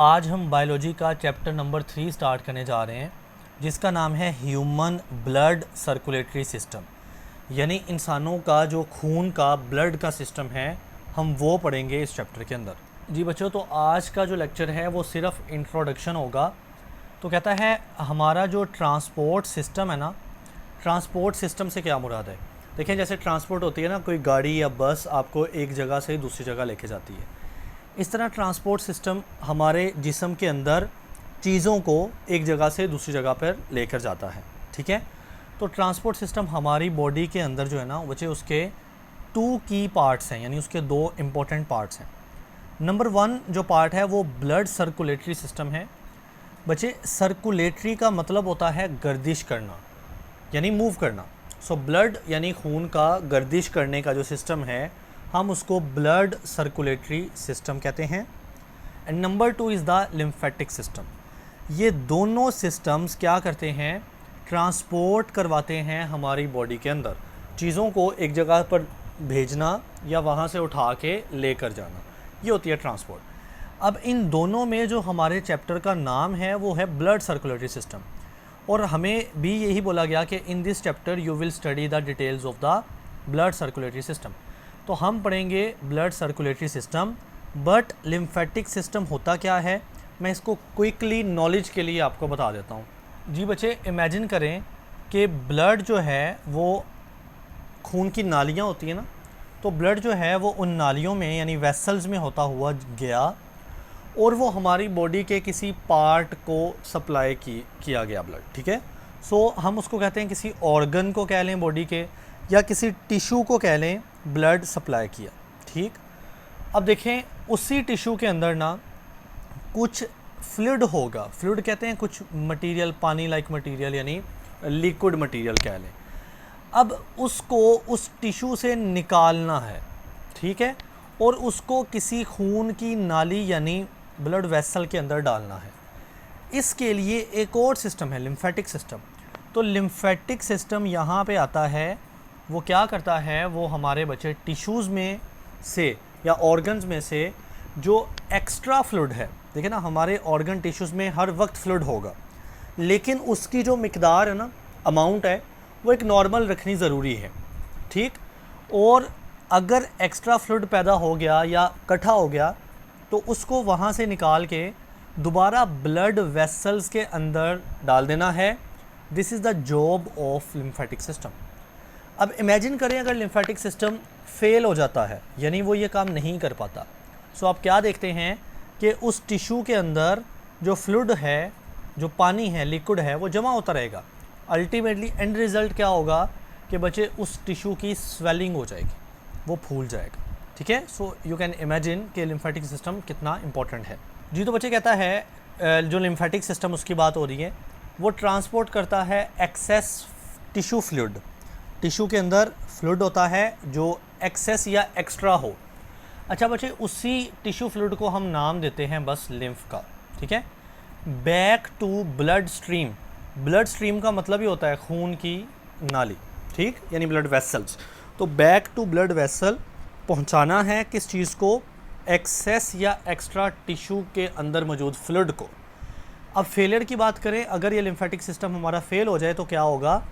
आज हम बायोलॉजी का चैप्टर नंबर 3 स्टार्ट करने जा रहे हैं, जिसका नाम है ह्यूमन ब्लड सर्कुलेटरी सिस्टम। यानी इंसानों का जो खून का ब्लड का सिस्टम है, हम वो पढ़ेंगे इस चैप्टर के अंदर। जी बच्चों, तो आज का जो लेक्चर है वो सिर्फ इंट्रोडक्शन होगा। तो कहता है हमारा जो ट्रांसपोर्ट सिस्टम है ना, ट्रांसपोर्ट सिस्टम से क्या मुराद है। देखिए, जैसे ट्रांसपोर्ट होती है ना, कोई गाड़ी या बस आपको एक जगह से दूसरी जगह लेके जाती है, इस तरह ट्रांसपोर्ट सिस्टम हमारे जिस्म के अंदर चीज़ों को एक जगह से दूसरी जगह पर लेकर जाता है। ठीक है, तो ट्रांसपोर्ट सिस्टम हमारी बॉडी के अंदर जो है ना बच्चे, उसके 2 की पार्ट्स हैं, यानी उसके 2 इम्पोर्टेंट पार्ट्स हैं। नंबर 1 जो पार्ट है वो ब्लड सर्कुलेटरी सिस्टम है। बच्चे, सर्कुलेटरी का मतलब होता है गर्दिश करना, यानी मूव करना। सो ब्लड यानी खून का गर्दिश करने का जो सिस्टम है, हम उसको ब्लड सर्कुलेटरी सिस्टम कहते हैं। And number 2 is the lymphatic system. ये दोनों सिस्टम्स क्या करते हैं, ट्रांसपोर्ट करवाते हैं हमारी बॉडी के अंदर चीज़ों को एक जगह पर भेजना या वहाँ से उठा के लेकर जाना, ये होती है ट्रांसपोर्ट। अब इन दोनों में जो हमारे चैप्टर का नाम है वो है ब्लड सर्कुलेटरी सिस्टम, और हमें भी यही बोला गया कि in this chapter you will study the details of the blood circulatory system. तो हम पढ़ेंगे blood circulatory system, but lymphatic system होता क्या है, मैं इसको क्विकली नॉलेज के लिए आपको बता देता हूँ। जी बच्चे, इमेजिन करें कि ब्लड जो है वो खून की नालियाँ होती है ना, तो ब्लड जो है वो उन नालियों में यानी वेसल्स में होता हुआ गया और वो हमारी बॉडी के किसी पार्ट को सप्लाई किया गया ब्लड। ठीक है, सो हम उसको कहते हैं, किसी ऑर्गन को कह लें बॉडी के, या किसी टिश्यू को कह लें, ब्लड सप्लाई किया। ठीक, अब देखें उसी टिश्यू के अंदर ना कुछ फ्लूइड होगा। फ्लूइड कहते हैं कुछ मटेरियल, पानी लाइक मटेरियल, यानी लिक्विड मटेरियल कह लें। अब उसको उस टिश्यू से निकालना है, ठीक है, और उसको किसी खून की नाली यानी ब्लड वेसल के अंदर डालना है। इसके लिए एक और सिस्टम है, लिम्फेटिक सिस्टम। तो लिम्फेटिक सिस्टम यहाँ पे आता है, वो क्या करता है, वो हमारे बच्चे टिश्यूज़ में से या ऑर्गन्स में से जो एक्स्ट्रा फ्लूइड है, देखिए ना, हमारे ऑर्गन टिश्यूज़ में हर वक्त फ्लूइड होगा, लेकिन उसकी जो मिकदार है ना, अमाउंट है, वो एक नॉर्मल रखनी ज़रूरी है। ठीक, और अगर एक्स्ट्रा फ्लूइड पैदा हो गया या इकट्ठा हो गया तो उसको वहाँ से निकाल के दोबारा ब्लड वेसल्स के अंदर डाल देना है। This is the job of lymphatic system. अब इमेजिन करें अगर लिम्फेटिक सिस्टम फेल हो जाता है, यानी वो ये काम नहीं कर पाता, सो आप क्या देखते हैं कि उस टिश्यू के अंदर जो फ्लूइड है, जो पानी है, लिक्विड है, वो जमा होता रहेगा। अल्टीमेटली एंड रिज़ल्ट क्या होगा कि बच्चे उस टिश्यू की स्वेलिंग हो जाएगी, वो फूल जाएगा। ठीक है, सो यू कैन इमेजिन कि लिम्फेटिक सिस्टम कितना इंपॉर्टेंट है। जी, तो बच्चे कहता है जो लिम्फेटिक सिस्टम उसकी बात हो रही है, वो ट्रांसपोर्ट करता है एक्सेस टिश्यू फ्लूइड। टिश्यू के अंदर फ्लूइड होता है जो एक्सेस या एक्स्ट्रा हो। अच्छा बच्चे, उसी टिश्यू फ्लूइड को हम नाम देते हैं बस लिम्फ का। ठीक है, back to blood stream. Blood stream का मतलब ही होता है खून की नाली, ठीक, यानी ब्लड वेसल्स। तो बैक टू ब्लड वेसल पहुंचाना है किस चीज़ को, एक्सेस या एक्स्ट्रा टिश्यू के अंदर मौजूद फ्लूइड को। अब फेलियर की बात करें, अगर ये लिम्फेटिक सिस्टम हमारा फेल हो जाए तो क्या होगा,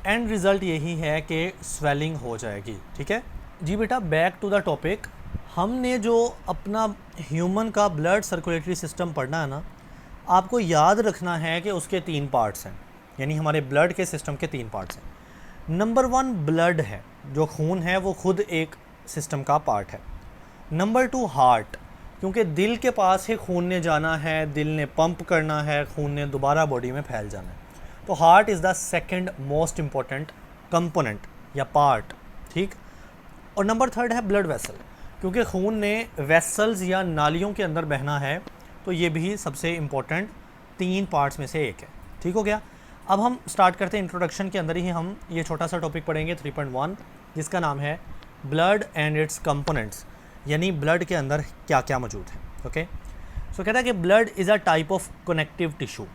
एंड रिज़ल्ट यही है कि स्वेलिंग हो जाएगी। ठीक है जी बेटा, बैक टू द टॉपिक। हमने जो अपना ह्यूमन का ब्लड सर्कुलेटरी सिस्टम पढ़ना है ना, आपको याद रखना है कि उसके 3 पार्ट्स हैं, यानी हमारे ब्लड के सिस्टम के 3 पार्ट्स हैं। नंबर 1 ब्लड है, जो खून है वो खुद एक सिस्टम का पार्ट है। नंबर 2 हार्ट, क्योंकि दिल के पास ही खून ने जाना है, दिल ने पंप करना है, खून ने दोबारा बॉडी में फैल जाना है, तो heart is the second most important component या पार्ट। ठीक, और नंबर 3 है ब्लड वेसल, क्योंकि खून ने वेसल्स या नालियों के अंदर बहना है, तो ये भी सबसे इम्पॉर्टेंट 3 पार्ट्स में से एक है। ठीक हो गया, अब हम स्टार्ट करते हैं। इंट्रोडक्शन के अंदर ही हम ये छोटा सा टॉपिक पढ़ेंगे 3.1, जिसका नाम है ब्लड एंड इट्स कंपोनेंट्स, यानी ब्लड के अंदर क्या क्या मौजूद है। ओके, सो कहता है कि blood is a type of connective tissue.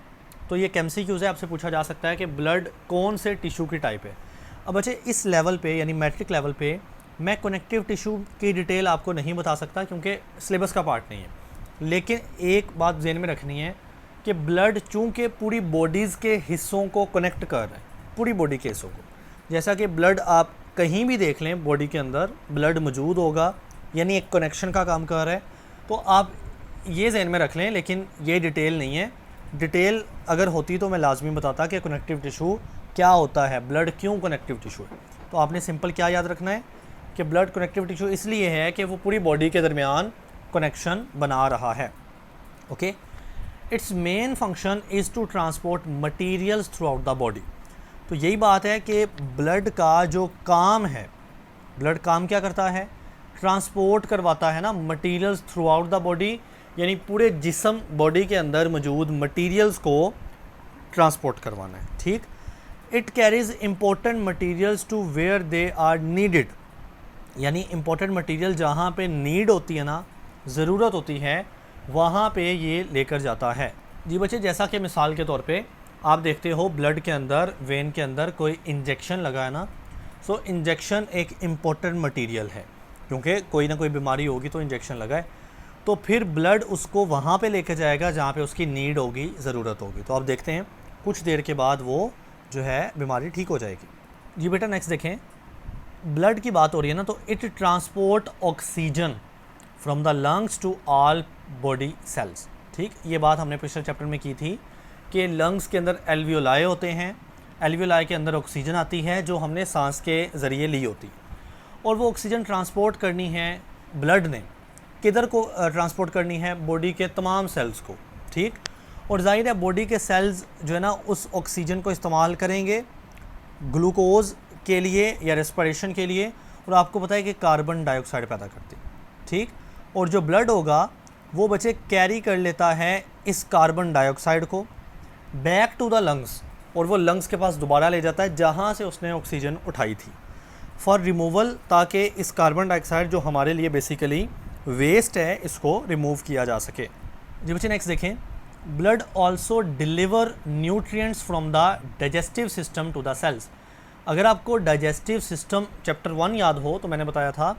तो ये MCQs है, आपसे पूछा जा सकता है कि ब्लड कौन से टिश्यू की टाइप है। अब बच्चे, इस लेवल पे यानी मैट्रिक लेवल पे मैं कनेक्टिव टिश्यू की डिटेल आपको नहीं बता सकता, क्योंकि सिलेबस का पार्ट नहीं है। लेकिन एक बात ज़हन में रखनी है कि ब्लड चूँकि पूरी बॉडीज़ के हिस्सों को कनेक्ट कर रहा है, पूरी बॉडी के हिस्सों को, जैसा कि ब्लड आप कहीं भी देख लें बॉडी के अंदर ब्लड मौजूद होगा, यानी एक कनेक्शन का काम कर रहा है। तो आप ये जहन में रख लें, लेकिन ये डिटेल नहीं है। डिटेल अगर होती तो मैं लाजमी बताता कि कनेक्टिव टिशू क्या होता है, ब्लड क्यों कनेक्टिव टिशू है। तो आपने सिंपल क्या याद रखना है कि ब्लड कनेक्टिव टिशू इसलिए है कि वो पूरी बॉडी के दरमियान कनेक्शन बना रहा है। Okay, it's main function is to transport materials throughout the body. तो यही बात है कि ब्लड का जो काम है, ब्लड काम क्या करता है, ट्रांसपोर्ट करवाता है ना materials throughout the body, यानी पूरे जिस्म बॉडी के अंदर मौजूद मटीरियल्स को ट्रांसपोर्ट करवाना है। ठीक, it carries important materials to where they are needed, यानी इम्पोर्टेंट मटीरियल जहाँ पे नीड होती है ना, ज़रूरत होती है, वहाँ पे ये लेकर जाता है। जी बच्चे, जैसा कि मिसाल के तौर पे आप देखते हो ब्लड के अंदर, वेन के अंदर कोई इंजेक्शन लगा है ना, सो इंजेक्शन एक इम्पोर्टेंट मटीरियल है, क्योंकि कोई ना कोई बीमारी होगी तो इंजेक्शन लगाए, तो फिर ब्लड उसको वहाँ पे लेकर जाएगा जहाँ पे उसकी नीड होगी, ज़रूरत होगी। तो आप देखते हैं कुछ देर के बाद वो जो है बीमारी ठीक हो जाएगी। जी बेटा, नेक्स्ट देखें, ब्लड की बात हो रही है ना, तो it transport oxygen from the lungs to all body cells. ठीक, ये बात हमने पिछले चैप्टर में की थी कि लंग्स के अंदर एल्वियोलाई होते हैं, एल्वियोलाई के अंदर ऑक्सीजन आती है जो हमने सांस के ज़रिए ली होती है, और वो ऑक्सीजन ट्रांसपोर्ट करनी है ब्लड ने, किधर को ट्रांसपोर्ट करनी है, बॉडी के तमाम सेल्स को। ठीक, और जाहिर है बॉडी के सेल्स जो है ना उस ऑक्सीजन को इस्तेमाल करेंगे ग्लूकोज के लिए या रेस्पिरेशन के लिए, और आपको पता है कि कार्बन डाइऑक्साइड पैदा करती है। ठीक, और जो ब्लड होगा वो बच्चे कैरी कर लेता है इस कार्बन डाइऑक्साइड को बैक टू द लंग्स, और वो लंग्स के पास दोबारा ले जाता है जहाँ से उसने ऑक्सीजन उठाई थी फॉर रिमूवल, ताकि इस कार्बन डाइऑक्साइड जो हमारे लिए बेसिकली वेस्ट है इसको रिमूव किया जा सके। जी बच्चे, नेक्स्ट देखें, blood also deliver nutrients from the digestive system to the cells. अगर आपको डाइजेस्टिव सिस्टम चैप्टर 1 याद हो तो मैंने बताया था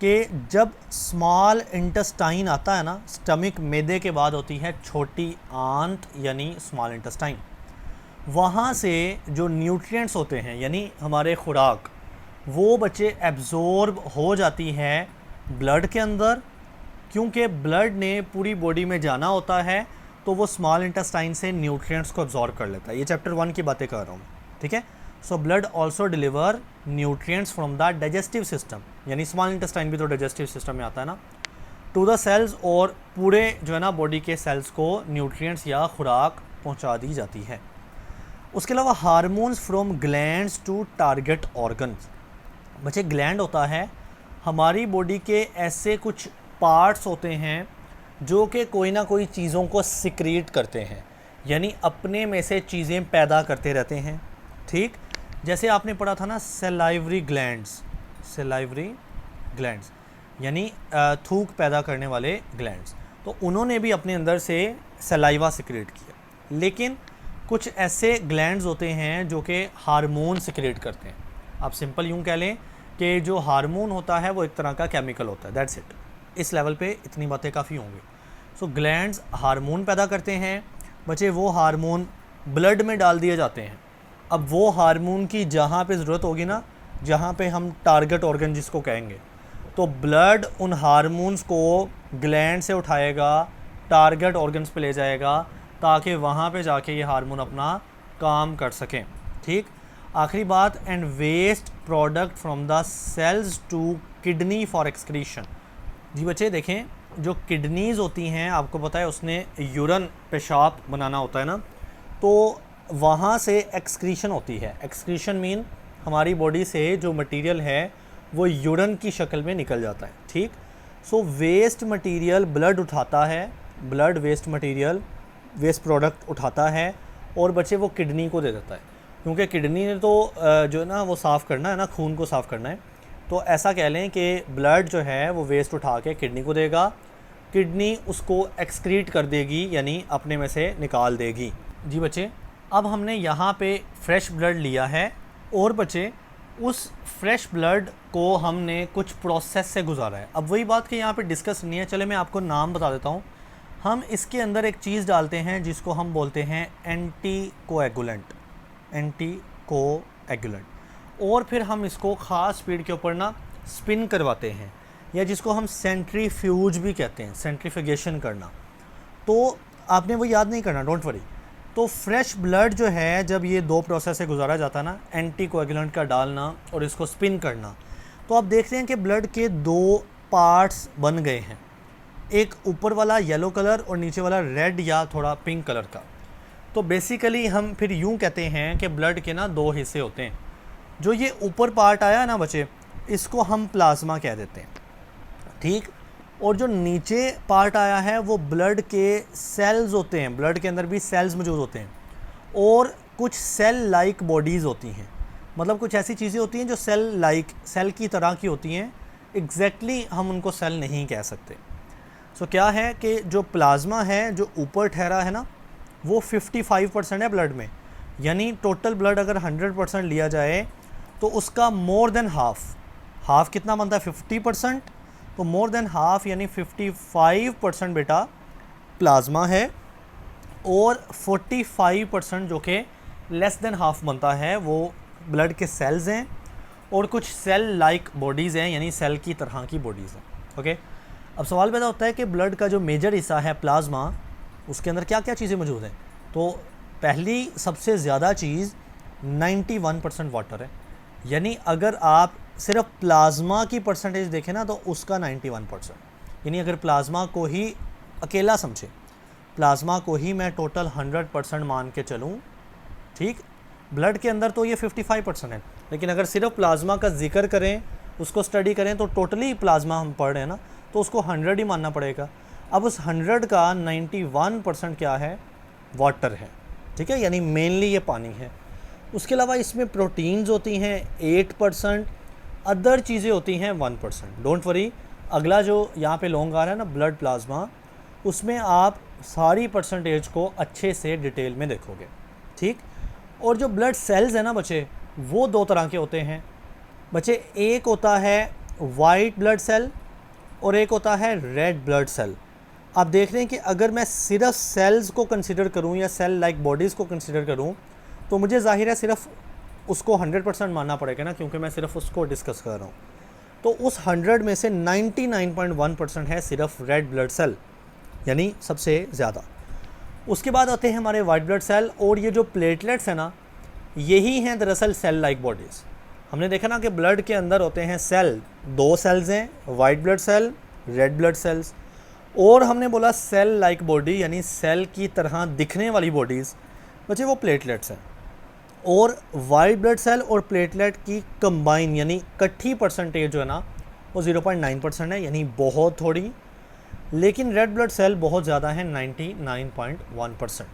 कि जब स्मॉल इंटेस्टाइन आता है ना, स्टमक मैदे के बाद होती है छोटी आंत यानी स्मॉल इंटेस्टाइन, वहाँ से जो न्यूट्रिएंट्स होते हैं यानी हमारे खुराक, वो बच्चे एब्जॉर्ब हो जाती है ब्लड के अंदर, क्योंकि ब्लड ने पूरी बॉडी में जाना होता है, तो वो स्मॉल इंटेस्टाइन से न्यूट्रिएंट्स को एब्जॉर्ब कर लेता है। ये चैप्टर 1 की बातें कर रहा हूँ, ठीक है। So blood also deliver nutrients from the digestive system, यानी स्मॉल इंटेस्टाइन भी तो डाइजेस्टिव सिस्टम में आता है ना, टू द सेल्स, और पूरे जो है ना बॉडी के सेल्स को न्यूट्रिएंट्स या खुराक पहुँचा दी जाती है। उसके अलावा hormones from glands to target organs. बच्चे, ग्लैंड होता है हमारी बॉडी के ऐसे कुछ पार्ट्स होते हैं जो कि कोई ना कोई चीज़ों को सिक्रीट करते हैं, यानी अपने में से चीज़ें पैदा करते रहते हैं। ठीक, जैसे आपने पढ़ा था ना सेलाइवरी ग्लैंड्स, सेलाइवरी ग्लैंड्स यानी थूक पैदा करने वाले ग्लैंड्स, तो उन्होंने भी अपने अंदर से सलाइवा सिक्रेट किया। लेकिन कुछ ऐसे ग्लैंड्स होते हैं जो कि हार्मोन सिक्रेट करते हैं। आप सिंपल यूँ कह लें कि जो हार्मोन होता है वो एक तरह का केमिकल होता है, दैट्स इट। इस लेवल पे इतनी बातें काफ़ी होंगी। सो ग्लैंड्स हार्मोन पैदा करते हैं बच्चे, वो हार्मोन ब्लड में डाल दिए जाते हैं। अब वो हार्मोन की जहाँ पे ज़रूरत होगी ना, जहाँ पे हम टारगेट ऑर्गन जिसको कहेंगे, तो ब्लड उन हार्मोन्स को ग्लैंड से उठाएगा, टारगेट ऑर्गन्स पे ले जाएगा, ताकि वहाँ पे जाके ये हार्मोन अपना काम कर सकें। ठीक, आखिरी बात, and waste product from the cells to kidney for excretion. जी बच्चे देखें, जो किडनीज़ होती हैं आपको पता है उसने यूरन पेशाब बनाना होता है ना, तो वहाँ से एक्सक्रीशन होती है। एक्सक्रीशन मीन हमारी बॉडी से जो मटेरियल है वो यूरन की शक्ल में निकल जाता है। ठीक, सो वेस्ट मटेरियल ब्लड उठाता है, blood waste material waste product उठाता है और बच्चे वो किडनी को दे देता है, क्योंकि किडनी ने तो जो है ना वो साफ़ करना है ना, खून को साफ़ करना है। तो ऐसा कह लें कि ब्लड जो है वो वेस्ट उठा के किडनी को देगा, किडनी उसको एक्सक्रीट कर देगी यानी अपने में से निकाल देगी। जी बच्चे, अब हमने यहाँ पे फ्रेश ब्लड लिया है और बच्चे उस फ्रेश ब्लड को हमने कुछ प्रोसेस से गुजारा है। अब वही बात कि यहाँ पे डिस्कस नहीं है, चले मैं आपको नाम बता देता हूँ हम इसके अंदर एक चीज़ डालते हैं जिसको हम बोलते हैं एंटी कोएगुलेंट, और फिर हम इसको ख़ास स्पीड के ऊपर ना स्पिन करवाते हैं, या जिसको हम सेंट्रीफ्यूज भी कहते हैं, सेंट्रीफिकेशन करना। तो आपने वो याद नहीं करना, डोंट वरी। तो फ्रेश ब्लड जो है, जब ये 2 प्रोसेस से गुजारा जाता है ना, एंटी कोएगुलेंट का डालना और इसको स्पिन करना, तो आप देखते हैं कि ब्लड के 2 पार्ट्स बन गए हैं, एक ऊपर वाला येलो कलर और नीचे वाला रेड या थोड़ा पिंक कलर का। तो बेसिकली हम फिर यूँ कहते हैं कि ब्लड के ना 2 हिस्से होते हैं। जो ये ऊपर पार्ट आया ना बच्चे, इसको हम प्लाज्मा कह देते हैं, ठीक। और जो नीचे पार्ट आया है वो ब्लड के सेल्स होते हैं, ब्लड के अंदर भी सेल्स मौजूद होते हैं, और कुछ सेल लाइक बॉडीज़ होती हैं, मतलब कुछ ऐसी चीज़ें होती हैं जो सेल लाइक, सेल की तरह की होती हैं। एग्जैक्टली हम उनको सेल नहीं कह सकते। सो क्या है कि जो प्लाज्मा है, जो ऊपर ठहरा है ना, वो 55% है ब्लड में, यानी टोटल ब्लड अगर 100% लिया जाए तो उसका मोर देन हाफ कितना बनता है, 50%। तो मोर देन हाफ यानी 55% बेटा प्लाज्मा है, और 45% जो कि लेस देन हाफ बनता है वो ब्लड के सेल्स हैं, और कुछ सेल लाइक बॉडीज़ हैं, यानी सेल की तरह की बॉडीज़ हैं। ओके, अब सवाल पैदा होता है कि ब्लड का जो मेजर हिस्सा है प्लाज्मा, उसके अंदर क्या क्या चीज़ें मौजूद हैं। तो पहली सबसे ज़्यादा चीज़ 91% वाटर है, यानी अगर आप सिर्फ प्लाज्मा की परसेंटेज देखें ना तो उसका 91%, यानी अगर प्लाज्मा को ही अकेला समझे, प्लाज्मा को ही मैं टोटल 100% मान के चलूँ, ठीक। ब्लड के अंदर तो ये 55% है, लेकिन अगर सिर्फ प्लाज्मा का जिक्र करें, उसको स्टडी करें, तो टोटली प्लाज्मा हम पढ़ रहे हैं ना, तो उसको 100 ही मानना पड़ेगा। अब उस 100 का 91% क्या है, वाटर है, ठीक है, यानी मेनली ये पानी है। उसके अलावा इसमें प्रोटीन्स होती हैं 8%, अदर चीज़ें होती हैं 1%। डोंट वरी, अगला जो यहाँ पे लॉन्ग आ रहा है ना, ब्लड प्लाज्मा, उसमें आप सारी परसेंटेज को अच्छे से डिटेल में देखोगे, ठीक। और जो ब्लड सेल्स है ना बच्चे, वो 2 तरह के होते हैं बच्चे, एक होता है वाइट ब्लड सेल और एक होता है रेड ब्लड सेल। आप देख रहे हैं कि अगर मैं सिर्फ सेल्स को कंसिडर करूं या सेल लाइक बॉडीज़ को कंसिडर करूं, तो मुझे जाहिर है सिर्फ उसको 100% मानना पड़ेगा ना, क्योंकि मैं सिर्फ उसको डिस्कस कर रहा हूँ। तो उस 100 में से 99.1% है सिर्फ रेड ब्लड सेल, यानी सबसे ज़्यादा। उसके बाद आते हैं हमारे वाइट ब्लड सेल, और ये जो प्लेटलेट्स हैं ना, यही हैं दरअसल सेल लाइक बॉडीज़। हमने देखा ना कि ब्लड के अंदर होते हैं सेल, 2 सेल्स हैं, white blood cell, red blood cells, और हमने बोला सेल लाइक बॉडी, यानी सेल की तरह दिखने वाली बॉडीज़ बच्चे, वो प्लेटलेट्स हैं। और वाइट ब्लड सेल और प्लेटलेट की कंबाइन यानी इकट्ठी परसेंटेज जो है ना, वो 0.9% है, यानी बहुत थोड़ी। लेकिन रेड ब्लड सेल बहुत ज़्यादा है, 99.1%।